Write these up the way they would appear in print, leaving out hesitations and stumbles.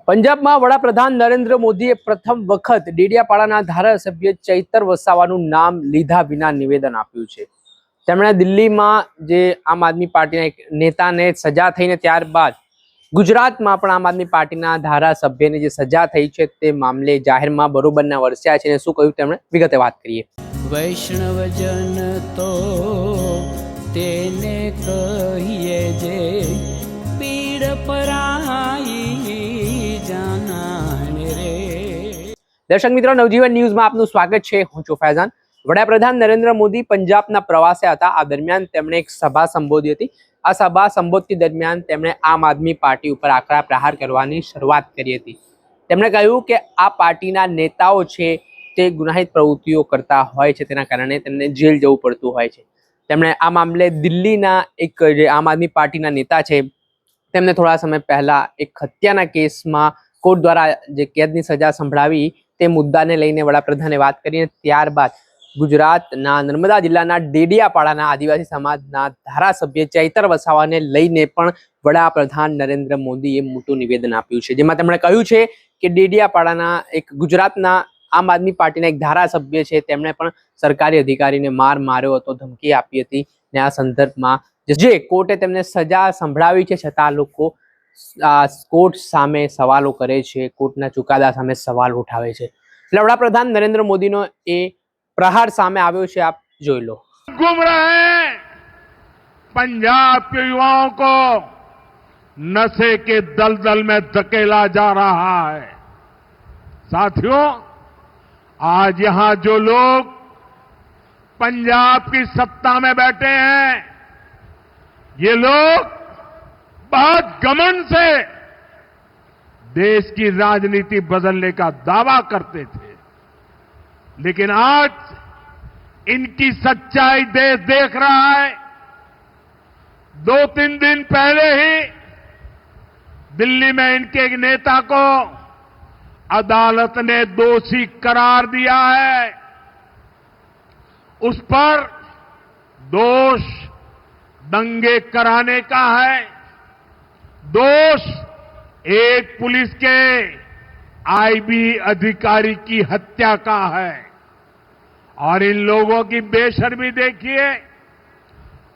પંજાબમાં વડાપ્રધાન નરેન્દ્ર મોદીએ પ્રથમ વખત ડેડિયાપાડાના ધારાસભ્ય ચૈતર વસાવાનું નામ લીધા વિના નિવેદન આપ્યું છે। તેમણે દિલ્હીમાં જે આમ આદમી પાર્ટીના એક નેતાને સજા થઈને ત્યારબાદ ગુજરાતમાં પણ આમ આદમી પાર્ટીના ધારાસભ્યને જે સજા થઈ છે તે મામલે જાહેરમાં બરોબરના વરસ્યા છે અને શું કહ્યું તેમણે વિગતે વાત કરીએ। વૈષ્ણવજન તો તેને કહીએ જે પીડ પરાઈ જાનાને રે। દર્શક મિત્રો, નવજીવન ન્યૂઝમાં આપનું સ્વાગત છે। હું છું ફૈઝાન। વડાપ્રધાન નરેન્દ્ર મોદી પંજાબના પ્રવાસે હતા। આ દરમિયાન તેમણે એક સભા સંબોધી હતી। આ સભા સંબોધતી દરમિયાન તેમણે આમ આદમી પાર્ટી ઉપર આકરા પ્રહાર કરવાની શરૂઆત કરી હતી। તેમણે કહ્યું કે આ પાર્ટીના નેતાઓ છે તે ગુનાહિત પ્રવૃત્તિઓ કરતા હોય છે, તેના કારણે તેમને જેલ જવું પડતું હોય છે। તેમણે આ મામલે દિલ્હીના એક જે આમ આદમી પાર્ટીના નેતા છે તેમને થોડા સમય પહેલા એક હત્યાના કેસમાં કોર્ટ દ્વારા જે કેદની સજા સંભળાવી તે મુદ્દાને લઈને વડાપ્રધાને વાત કરી। ત્યારબાદ ગુજરાતના નર્મદા જિલ્લાના ડેડિયાપાડાના આદિવાસી સમાજના ધારાસભ્ય ચૈતર વસાવાને લઈને પણ વડાપ્રધાન નરેન્દ્ર મોદીએ મોટું નિવેદન આપ્યું છે, જેમાં તેમણે કહ્યું છે કે ડેડિયાપાડાના એક ગુજરાતના આમ આદમી પાર્ટીના એક ધારાસભ્ય છે તેમણે પણ સરકારી અધિકારીને માર્યો હતો, ધમકી આપી હતી ને આ સંદર્ભમાં જે કોર્ટે તેમને સજા સંભળાવી છે છતાં લોકો કોર્ટ સામે સવાલો કરે છે, કોર્ટના ચુકાદા સામે સવાલ ઉઠાવે છે। એટલે વડાપ્રધાન નરેન્દ્ર મોદીનો એ प्रहार सामने આવ્યો છે, आप જોઈ लो। घूम रहे हैं पंजाब के युवाओं को नशे के दलदल में धकेला जा रहा है। साथियों, आज यहां जो लोग पंजाब की सत्ता में बैठे हैं, ये लोग बहुत घमंड से देश की राजनीति बदलने का दावा करते थे, लेकिन आज इनकी सच्चाई देश देख रहा है। 2-3 दिन पहले ही दिल्ली में इनके एक नेता को अदालत ने दोषी करार दिया है। उस पर दोष दंगे कराने का है, दोष एक पुलिस के आईबी अधिकारी की हत्या का है। और इन लोगों की बेशर्मी देखिए,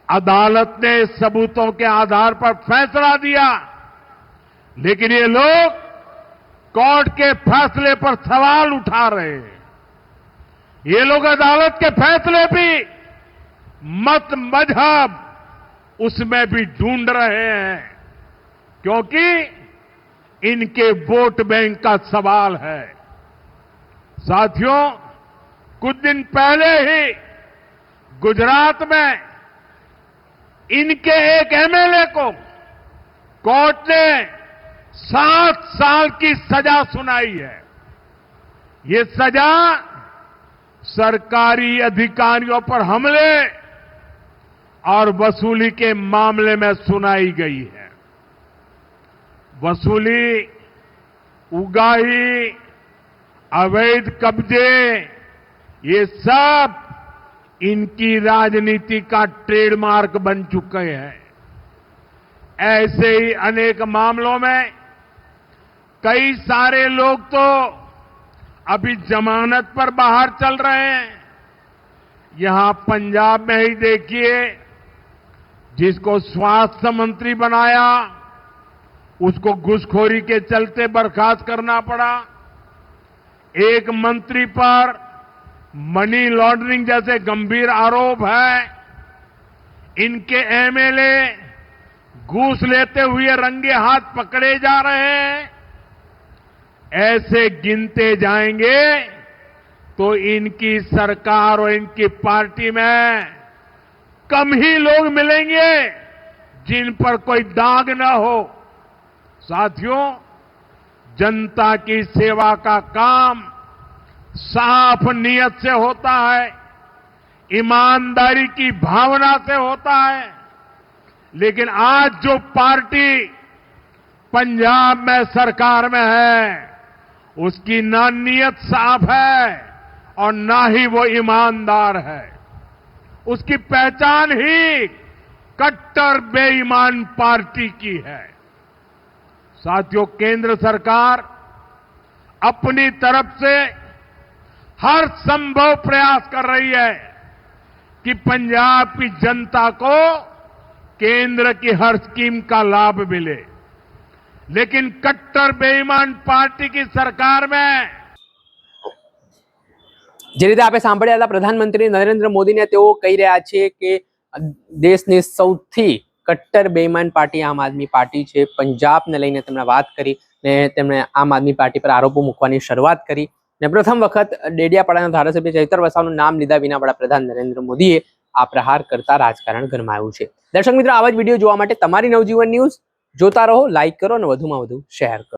अदालत ने सबूतों के आधार पर फैसला दिया, लेकिन ये लोग कोर्ट के फैसले पर सवाल उठा रहे हैं। ये लोग अदालत के फैसले भी मत मजहब उसमें भी ढूंढ रहे हैं, क्योंकि इनके वोट बैंक का सवाल है। साथियों, कुछ दिन पहले ही गुजरात में इनके एक एमएलए को कोर्ट ने 7 साल की सजा सुनाई है। ये सजा सरकारी अधिकारियों पर हमले और वसूली के मामले में सुनाई गई है। वसूली, उगाही, अवैध कब्जे, ये सब इनकी राजनीति का ट्रेडमार्क बन चुके हैं। ऐसे ही अनेक मामलों में कई सारे लोग तो अभी जमानत पर बाहर चल रहे हैं। यहां पंजाब में ही देखिए, जिसको स्वास्थ्य मंत्री बनाया उसको घूसखोरी के चलते बर्खास्त करना पड़ा। एक मंत्री पर मनी लॉन्ड्रिंग जैसे गंभीर आरोप है। इनके एमएलए घूस लेते हुए रंगे हाथ पकड़े जा रहे हैं। ऐसे गिनते जाएंगे तो इनकी सरकार और इनकी पार्टी में कम ही लोग मिलेंगे जिन पर कोई दाग न हो। साथियों, जनता की सेवा का काम साफ नियत से होता है, ईमानदारी की भावना से होता है, लेकिन आज जो पार्टी पंजाब में सरकार में है उसकी ना नियत साफ है और ना ही वो ईमानदार है। उसकी पहचान ही कट्टर बेईमान पार्टी की है। साथियों, केंद्र सरकार अपनी तरफ से हर संभव प्रयास कर रही है कि पंजाब की जनता को केंद्र की हर स्कीम का लाभ मिले, लेकिन कट्टर बेईमान पार्टी की सरकार में જે રીતે આપણે સાંભળ્યા હતા પ્રધાનમંત્રી નરેન્દ્ર મોદીને તેઓ કહી રહ્યા છે કે દેશની સૌથી કટ્ટર બેઈમાન પાર્ટી આમ આદમી પાર્ટી છે. પંજાબને લઈને તેમણે વાત કરી ને તેમણે આમ આદમી પાર્ટી પર આરોપો મૂકવાની શરૂઆત કરી ને પ્રથમ વખત ડેડિયાપાડાના ધારાસભ્ય ચૈતર વસાવાનું નામ લીધા વિના વડાપ્રધાન નરેન્દ્ર મોદીએ આ પ્રહાર કરતા રાજકારણ ગરમાયું છે. દર્શક મિત્રો, આવા જ વિડીયો જોવા માટે તમારી નવજીવન ન્યૂઝ જોતા રહો, લાઈક કરો અને વધુમાં વધુ શેર કરો.